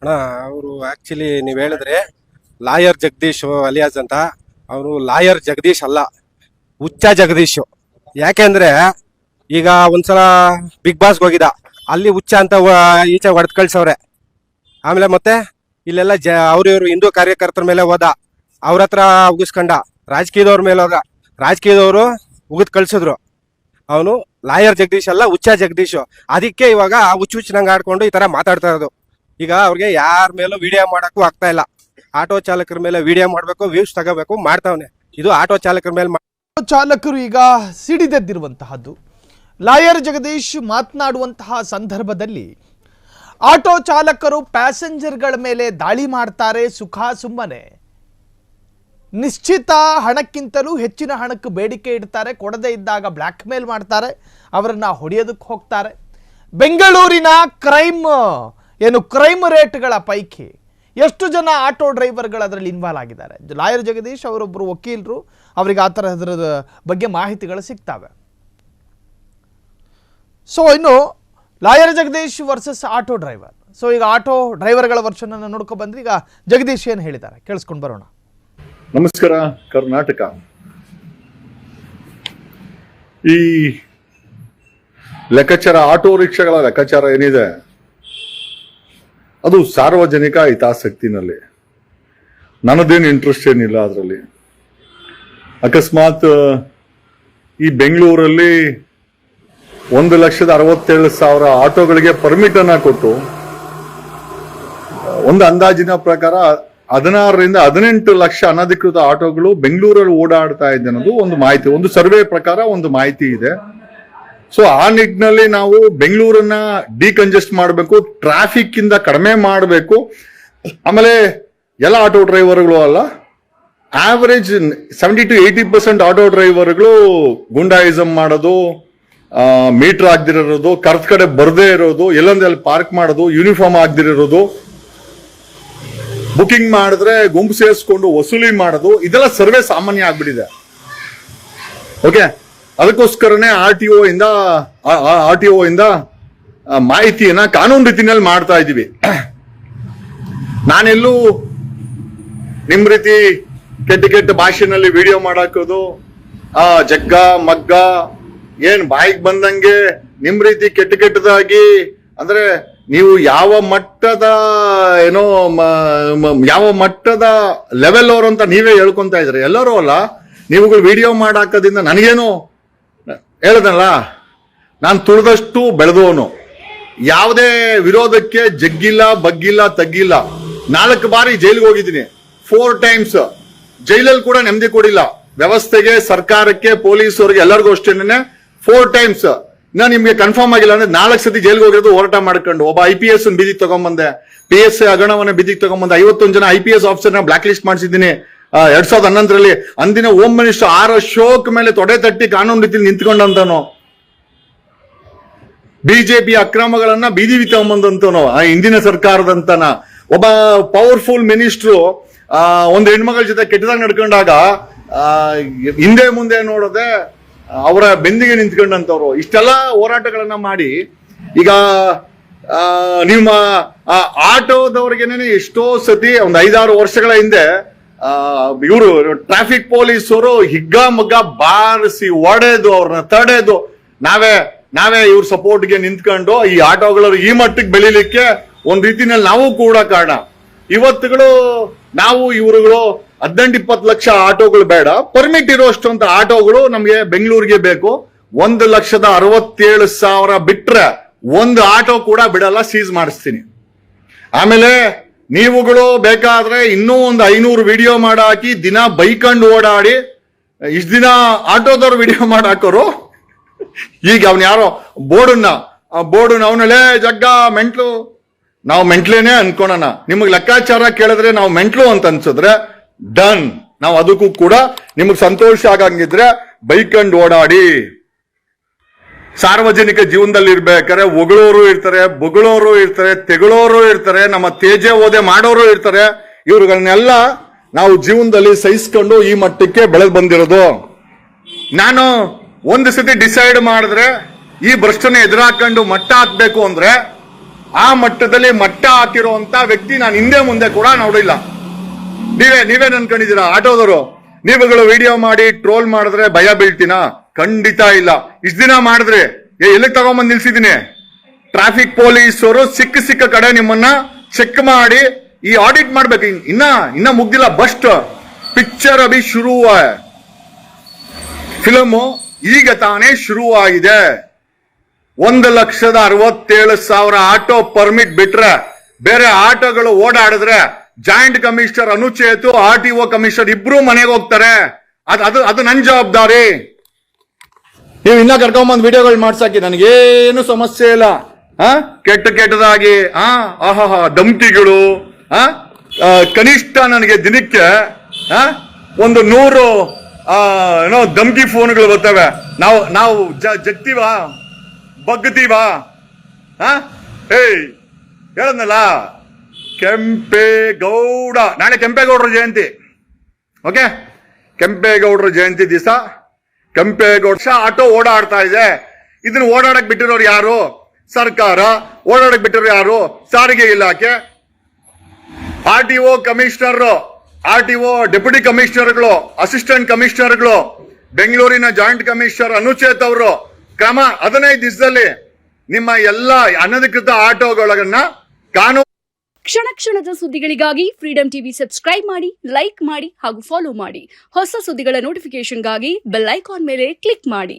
ಅಣ್ಣ ಅವರು ಆಕ್ಚುಲಿ ನೀವು ಹೇಳಿದ್ರೆ ಲಾಯರ್ ಜಗದೀಶ್ ಅಲಿಯಾಸ್ ಅಂತ. ಅವರು ಲಾಯರ್ ಜಗದೀಶ್ ಅಲ್ಲ, ಹುಚ್ಚ ಜಗದೀಶ್. ಯಾಕೆಂದ್ರೆ ಈಗ ಒಂದ್ಸಲ ಬಿಗ್ ಬಾಸ್ಗೆ ಹೋಗಿದ್ದ, ಅಲ್ಲಿ ಹುಚ್ಚ ಅಂತ ಈಚೆ ಹೊಡೆದ್ ಕಳ್ಸವ್ರೆ. ಆಮೇಲೆ ಮತ್ತೆ ಇಲ್ಲೆಲ್ಲ ಇವರು ಹಿಂದೂ ಕಾರ್ಯಕರ್ತರ ಮೇಲೆ ಹೋದ, ಅವ್ರ ಹತ್ರ ಉಗಿಸ್ಕೊಂಡ. ರಾಜಕೀಯದವ್ರ ಮೇಲೆ ಹೋದ, ರಾಜಕೀಯದವರು ಉಗಿದ್ ಕಳ್ಸಿದ್ರು. ಅವನು ಲಾಯರ್ ಜಗದೀಶ್ ಅಲ್ಲ, ಹುಚ್ಚ ಜಗದೀಶ್. ಅದಕ್ಕೆ ಇವಾಗ ಹುಚ್ಚುಚ್ಚನಂಗೆ ಆಡ್ಕೊಂಡು ಈ ತರ ಮಾತಾಡ್ತಾ ಇರೋದು. ಈಗ ಅವ್ರಿಗೆ ಯಾರ ಮೇಲೂ ವಿಡಿಯೋ ಮಾಡಕ್ಕೂ ಆಗ್ತಾ ಇಲ್ಲ. ಆಟೋ ಚಾಲಕರ ಮೇಲೆ ವಿಡಿಯೋ ಮಾಡಬೇಕು, ವ್ಯೂಸ್ ತಗೋಬೇಕು, ಮಾಡ್ತಾವನೆ. ಇದು ಆಟೋ ಚಾಲಕರ ಮೇಲೆ. ಚಾಲಕರು ಈಗ ಸಿಡಿದೆದ್ದಿರುವಂತಹದ್ದು. ಲಾಯರ್ ಜಗದೀಶ್ ಮಾತನಾಡುವಂತಹ ಸಂದರ್ಭದಲ್ಲಿ ಆಟೋ ಚಾಲಕರು ಪ್ಯಾಸೆಂಜರ್ಗಳ ಮೇಲೆ ದಾಳಿ ಮಾಡ್ತಾರೆ ಸುಖ ಸುಮ್ಮನೆ. ನಿಶ್ಚಿತ ಹಣಕ್ಕಿಂತಲೂ ಹೆಚ್ಚಿನ ಹಣಕ್ಕೆ ಬೇಡಿಕೆ ಇಡ್ತಾರೆ. ಕೊಡದೇ ಇದ್ದಾಗ ಬ್ಲ್ಯಾಕ್ ಮೇಲ್ ಮಾಡ್ತಾರೆ, ಅವರನ್ನು ಹೊಡೆಯೋದಕ್ಕೆ ಹೋಗ್ತಾರೆ. ಬೆಂಗಳೂರಿನ ಕ್ರೈಮ್ ರೇಟ್ಗಳ ಪೈಕಿ ಎಷ್ಟು ಜನ ಆಟೋ ಡ್ರೈವರ್ಗಳು ಅದರಲ್ಲಿ ಇನ್ವಾಲ್ವ್ ಆಗಿದ್ದಾರೆ? ಲಾಯರ್ ಜಗದೀಶ್ ಅವರೊಬ್ಬರು ವಕೀಲರು, ಅವರಿಗೆ ಆ ಥರದ ಬಗ್ಗೆ ಮಾಹಿತಿಗಳು ಸಿಗ್ತವೆ. ಸೊ ಇನ್ನು lawyer Jagadish versus auto driver. So ಈಗ ಆಟೋ ಡ್ರೈವರ್ಗಳ ವರ್ಷನನ್ನು ನೋಡ್ಕೊ ಬಂದ್ರೆ ಈಗ ಜಗದೀಶ್ ಏನು ಹೇಳಿದ್ದಾರೆ ಕೇಳಿಸ್ಕೊಂಡು ಬರೋಣ. ನಮಸ್ಕಾರ ಕರ್ನಾಟಕ. ಈ ಲೆಕ್ಕಾಚಾರ, ಆಟೋ ರಿಕ್ಷಾಗಳ ಲೆಕ್ಕಾಚಾರ ಏನಿದೆ ಅದು ಸಾರ್ವಜನಿಕ ಹಿತಾಸಕ್ತಿನಲ್ಲಿ. ನನ್ನದೇನು ಇಂಟ್ರೆಸ್ಟ್ ಏನಿಲ್ಲ ಅದರಲ್ಲಿ. ಅಕಸ್ಮಾತ್ ಈ ಬೆಂಗಳೂರಲ್ಲಿ 1,67,000 ಆಟೋಗಳಿಗೆ ಪರ್ಮಿಟ್ ಅನ್ನ ಕೊಟ್ಟು ಒಂದು ಅಂದಾಜಿನ ಪ್ರಕಾರ 16ರಿಂದ 18 ಲಕ್ಷ ಅನಧಿಕೃತ ಆಟೋಗಳು ಬೆಂಗಳೂರಲ್ಲಿ ಓಡಾಡ್ತಾ ಇದೆ ಅನ್ನೋದು ಒಂದು ಮಾಹಿತಿ, ಒಂದು ಸರ್ವೆ ಪ್ರಕಾರ ಒಂದು ಮಾಹಿತಿ ಇದೆ. ಸೊ ಆ ನಿಟ್ಟಿನಲ್ಲಿ ನಾವು ಬೆಂಗಳೂರನ್ನ ಡಿಕಂಜೆಸ್ಟ್ ಮಾಡಬೇಕು, ಟ್ರಾಫಿಕ್ ಇಂದ ಕಡಿಮೆ ಮಾಡಬೇಕು. ಆಮೇಲೆ ಎಲ್ಲ ಆಟೋ ಡ್ರೈವರ್ಗಳು ಅಲ್ಲ, ಆವರೇಜ್ 70 to 80% ಆಟೋ ಡ್ರೈವರ್ಗಳು ಗುಂಡಾಯಿಸಮ್ ಮಾಡೋದು, ಮೀಟರ್ ಆಗದಿರೋದು, ಕರೆಕ್ಟ್ ಕಡೆ ಬರದೇ ಇರೋದು, ಎಲ್ಲೊಂದಲ್ಲಿ ಪಾರ್ಕ್ ಮಾಡೋದು, ಯೂನಿಫಾರ್ಮ್ ಆಗದಿರೋದು, ಬುಕಿಂಗ್ ಮಾಡಿದ್ರೆ ಗುಂಪು ಸೇರಿಸ್ಕೊಂಡು ವಸೂಲಿ ಮಾಡೋದು, ಇದೆಲ್ಲ ಸರ್ವೇ ಸಾಮಾನ್ಯ ಆಗ್ಬಿಟ್ಟಿದೆ. ಓಕೆ, ಅದಕ್ಕೋಸ್ಕರನೇ ಆರ್ ಟಿ ಒ ಇಂದ ಮಾಹಿತಿಯನ್ನ ಕಾನೂನು ರೀತಿನಲ್ಲಿ ಮಾಡ್ತಾ ಇದೀವಿ. ನಾನೆಲ್ಲೂ ನಿಮ್ ರೀತಿ ಕೆಟ್ಟ ಭಾಷೆನಲ್ಲಿ ವಿಡಿಯೋ ಮಾಡಾಕೋದು, ಜಗ್ಗ ಮಗ್ಗ ಏನ್ ಬಾಯಿಗೆ ಬಂದಂಗೆ ನಿಮ್ ರೀತಿ ಕೆಟ್ಟದಾಗಿ, ಅಂದ್ರೆ ನೀವು ಯಾವ ಮಟ್ಟದ ಯಾವ ಮಟ್ಟದ ಲೆವೆಲ್ ಅವರು ಅಂತ ನೀವೇ ಹೇಳ್ಕೊಂತ ಇದ್ರಿ. ಎಲ್ಲರೂ ಅಲ್ಲ, ನೀವುಗಳು ವಿಡಿಯೋ ಮಾಡಾಕೋದ್ರಿಂದ ನನಗೇನು ಹೇಳದಲ್ಲ, ನಾನು ತುಳಿದಷ್ಟು ಬೆಳೆದವನು, ಯಾವುದೇ ವಿರೋಧಕ್ಕೆ ಜಗ್ಗಿಲ್ಲ, ಬಗ್ಗಿಲ್ಲ, ತಗ್ಗಿಲ್ಲ. 4 ಬಾರಿ ಜೈಲಿಗೆ ಹೋಗಿದ್ದೀನಿ, 4 times. ಜೈಲಲ್ಲಿ ಕೂಡ ನೆಮ್ಮದಿ ಕೊಡಿಲ್ಲ ವ್ಯವಸ್ಥೆಗೆ, ಸರ್ಕಾರಕ್ಕೆ, ಪೊಲೀಸರಿಗೆ, ಎಲ್ಲರಿಗೂ ಅಷ್ಟೇನೆ 4 times. ನಾನು ನಿಮ್ಗೆ ಕನ್ಫರ್ಮ್ ಆಗಿಲ್ಲ ಅಂದ್ರೆ 4 ಸತಿ ಜೈಲ್ಗೆ ಹೋಗಿರೋದು ಹೋರಾಟ ಮಾಡ್ಕೊಂಡು. ಒಬ್ಬ IPS ಬೀದಿಗೆ ತಗೊಂಡ್ಬಂದೆ, PSI ಹಗರಣವನ್ನ ಬೀದಿಗೆ ತಗೊಂಡ್ಬಂದೆ. 51 ಜನ IPS ಆಫೀಸರ್ನ ಬ್ಲಾಕ್ ಲಿಸ್ಟ್ ಮಾಡಿಸಿದ್ದೀನಿ 2011ರಲ್ಲಿ. ಅಂದಿನ ಹೋಮ್ ಮಿನಿಸ್ಟರ್ ಆರ್ ಅಶೋಕ್ ಮೇಲೆ ತೊಡೆ ತಟ್ಟಿ ಕಾನೂನು ರೀತಿಯಲ್ಲಿ ನಿಂತ್ಕೊಂಡಂತನು, ಬಿಜೆಪಿ ಅಕ್ರಮಗಳನ್ನ ಬೀದಿಗೆ ತಗೊಂಬಂದಂತನು ಹಿಂದಿನ ಸರ್ಕಾರದಂತನ. ಒಬ್ಬ ಪವರ್ಫುಲ್ ಮಿನಿಸ್ಟ್ರು ಒಂದು ಹೆಣ್ಮಗಳ ಜೊತೆ ಕೆಟ್ಟದಾಗ ನಡ್ಕೊಂಡಾಗ ಹಿಂದೆ ಮುಂದೆ ನೋಡದೆ ಅವರ ಬೆಂದಿಗೆ ನಿಂತ್ಕೊಂಡಂತವ್ರು. ಇಷ್ಟೆಲ್ಲ ಹೋರಾಟಗಳನ್ನ ಮಾಡಿ ಈಗ ನಿಮ್ಮ ಆಟೋದವ್ರಿಗೇನೆ ಎಷ್ಟೋ ಸತಿ ಒಂದು 5-6 ವರ್ಷಗಳ ಹಿಂದೆ ಇವರು ಟ್ರಾಫಿಕ್ ಪೊಲೀಸರು ಹಿಗ್ಗಾಮಗ್ಗ ಬಾರಿಸಿ ಒಡೆದು ಅವ್ರನ್ನ ತಡೆದು ನಾವೇ ಇವ್ರ ಸಪೋರ್ಟ್ಗೆ ನಿಂತ್ಕೊಂಡು ಈ ಆಟೋಗಳು ಈ ಮಟ್ಟಕ್ಕೆ ಬೆಳಿಲಿಕ್ಕೆ ಒಂದ್ ರೀತಿನಲ್ಲಿ ನಾವು ಕೂಡ ಕಾರಣ. ಇವತ್ತುಗಳು ನಾವು ಇವರುಗಳು 18-20 ಲಕ್ಷ ಆಟೋಗಳು ಬೇಡ, ಪರ್ಮಿಟ್ ಇರುವಷ್ಟು ಅಂತ ಆಟೋಗಳು ನಮ್ಗೆ ಬೆಂಗಳೂರಿಗೆ ಬೇಕು. 1,67,000 ಬಿಟ್ರೆ ಒಂದು ಆಟೋ ಕೂಡ ಬಿಡಲ್ಲ, ಸೀಸ್ ಮಾಡಿಸ್ತೀನಿ. ಆಮೇಲೆ ನೀವುಗಳು ಬೇಕಾದ್ರೆ ಇನ್ನೂ ಒಂದು 500 ವಿಡಿಯೋ ಮಾಡಾಕಿ ದಿನ ಬೈಕಂಡು ಓಡಾಡಿ, ಇಷ್ಟ ದಿನ ಆಟೋದವ್ರು ವಿಡಿಯೋ ಮಾಡಾಕೋರು. ಈಗ ಅವ್ನ ಯಾರೋ ಬೋರ್ಡನ್ನ ಅವನಲ್ಲೇ ಜಗ್ಗ ಮೆಂಟ್ಲು, ನಾವು ಮೆಂಟ್ಲೇನೆ ಅನ್ಕೋಣ. ನಿಮಗ್ ಲೆಕ್ಕಾಚಾರ ಕೇಳಿದ್ರೆ ನಾವು ಮೆಂಟ್ಲು ಅಂತ ಅನ್ಸಿದ್ರೆ ಡನ್, ನಾವು ಅದಕ್ಕೂ ಕೂಡ ನಿಮಗ್ ಸಂತೋಷ ಆಗಂಗಿದ್ರೆ ಬೈಕಂಡ್ ಓಡಾಡಿ. ಸಾರ್ವಜನಿಕ ಜೀವನದಲ್ಲಿ ಇರ್ಬೇಕಾದ್ರೆ ಹೊಗಳೋರು ಇರ್ತಾರೆ, ಬೊಗಳೋರು ಇರ್ತಾರೆ, ತೆಗಳೋರು ಇರ್ತಾರೆ, ನಮ್ಮ ತೇಜೆ ಓದೆ ಮಾಡೋರು ಇರ್ತಾರೆ. ಇವ್ರುಗಳನ್ನೆಲ್ಲ ನಾವು ಜೀವನದಲ್ಲಿ ಸಹಿಸ್ಕೊಂಡು ಈ ಮಟ್ಟಕ್ಕೆ ಬೆಳೆದು ಬಂದಿರೋದು. ನಾನು ಒಂದು ಸತಿ ಡಿಸೈಡ್ ಮಾಡಿದ್ರೆ ಈ ಭ್ರಷ್ಟನ ಎದುರಾಕೊಂಡು ಮಟ್ಟ ಹಾಕ್ಬೇಕು ಅಂದ್ರೆ ಆ ಮಟ್ಟದಲ್ಲಿ ಮಟ್ಟ ಹಾಕಿರುವಂತ ವ್ಯಕ್ತಿ ನಾನು ಹಿಂದೆ ಮುಂದೆ ಕೂಡ ನೋಡಿಲ್ಲ. ನೀವೇ ಅನ್ಕೊಂಡಿದ್ದೀರಾ ಆಟೋದವರು? ನೀವುಗಳು ವಿಡಿಯೋ ಮಾಡಿ ಟ್ರೋಲ್ ಮಾಡಿದ್ರೆ ಭಯ ಬೀಳ್ತೀನಾ? ಖಂಡಿತ ಇಲ್ಲ. ಇಷ್ಟ ದಿನ ಮಾಡಿದ್ರೆ ಎಲ್ಲಿಗೆ ತಗೊಂಬಂದ್ ನಿಲ್ಸಿದೀನಿ. ಟ್ರಾಫಿಕ್ ಪೊಲೀಸರು ಸಿಕ್ಕ ಕಡೆ ನಿಮ್ಮನ್ನ ಚೆಕ್ ಮಾಡಿ ಈ ಆಡಿಟ್ ಮಾಡ್ಬೇಕು. ಇನ್ನ ಮುಗ್ದಿಲ್ಲ. ಬಸ್ಟ್ ಪಿಕ್ಚರ್ ಅಭಿ ಶುರು ಫಿಲಮ್ ಈಗ ತಾನೇ ಶುರುವಾಗಿದೆ. 1,67,000 ಆಟೋ ಪರ್ಮಿಟ್ ಬಿಟ್ರೆ ಬೇರೆ ಆಟೋಗಳು ಓಡಾಡಿದ್ರೆ ಜಾಯಿಂಟ್ ಕಮಿಷನರ್ ಅನುಚೇತು RTO ಕಮಿಷನರ್ ಇಬ್ರು ಮನೆಗೆ ಹೋಗ್ತಾರೆ. ಅದು ನನ್ ಜವಾಬ್ದಾರಿ. ನೀವು ಇನ್ನ ಕರ್ಕೊಂಬಂದ್ ವಿಡಿಯೋಗಳು ಮಾಡ್ಸಾಕಿ ನನಗೇನು ಸಮಸ್ಯೆ ಇಲ್ಲ. ಕೆಟ್ಟದಾಗಿ ಧಮ್ಕಿಗಳು ಕನಿಷ್ಠ ನನಗೆ ದಿನಕ್ಕೆ 100 ಏನೋ ಧಮ್ಕಿ ಫೋನ್ಗಳು ಬರ್ತವೆ. ನಾವು ಜಗ್ತೀವಾ ಬಗ್ತೀವಾ? ಹೇಳದ್ನಲ್ಲ, ಕೆಂಪೇಗೌಡ, ನಾಳೆ ಕೆಂಪೇಗೌಡರ ಜಯಂತಿ. ಓಕೆ, ಕೆಂಪೇಗೌಡರ ಜಯಂತಿ ದಿವಸ ಕೆಂಪೇಗೌಡ ಆಟೋ ಓಡಾಡ್ತಾ ಇದೆ. ಇದನ್ನ ಓಡಾಡಕ್ ಬಿಟ್ಟಿರೋರು ಯಾರು? ಸರ್ಕಾರ. ಓಡಾಡಕ್ ಬಿಟ್ಟಿರೋ ಯಾರು? ಸಾರಿಗೆ ಇಲಾಖೆ. RTO ಕಮಿಷನರ್, RTO ಡೆಪ್ಯೂಟಿ ಕಮಿಷನರ್ಗಳು, ಅಸಿಸ್ಟೆಂಟ್ ಕಮಿಷನರ್ಗಳು, ಬೆಂಗಳೂರಿನ ಜಾಯಿಂಟ್ ಕಮಿಷನರ್ ಅನುಚೇತ್ ಅವರು ಕ್ರಮ 15 ದಿವಸದಲ್ಲಿ ನಿಮ್ಮ ಎಲ್ಲ ಅನಧಿಕೃತ ಆಟೋಗಳನ್ನ ಕಾನೂನು. ಕ್ಷಣದ ಸುದ್ದಿಗಳಿಗಾಗಿ ಫ್ರೀಡಂ ಟಿವಿ ಸಬ್ಸ್ಕ್ರೈಬ್ ಮಾಡಿ, ಲೈಕ್ ಮಾಡಿ ಹಾಗೂ ಫಾಲೋ ಮಾಡಿ. ಹೊಸ ಸುದ್ದಿಗಳ ನೋಟಿಫಿಕೇಶನ್ಗಾಗಿ ಬೆಲ್ ಐಕಾನ್ ಮೇಲೆ ಕ್ಲಿಕ್ ಮಾಡಿ.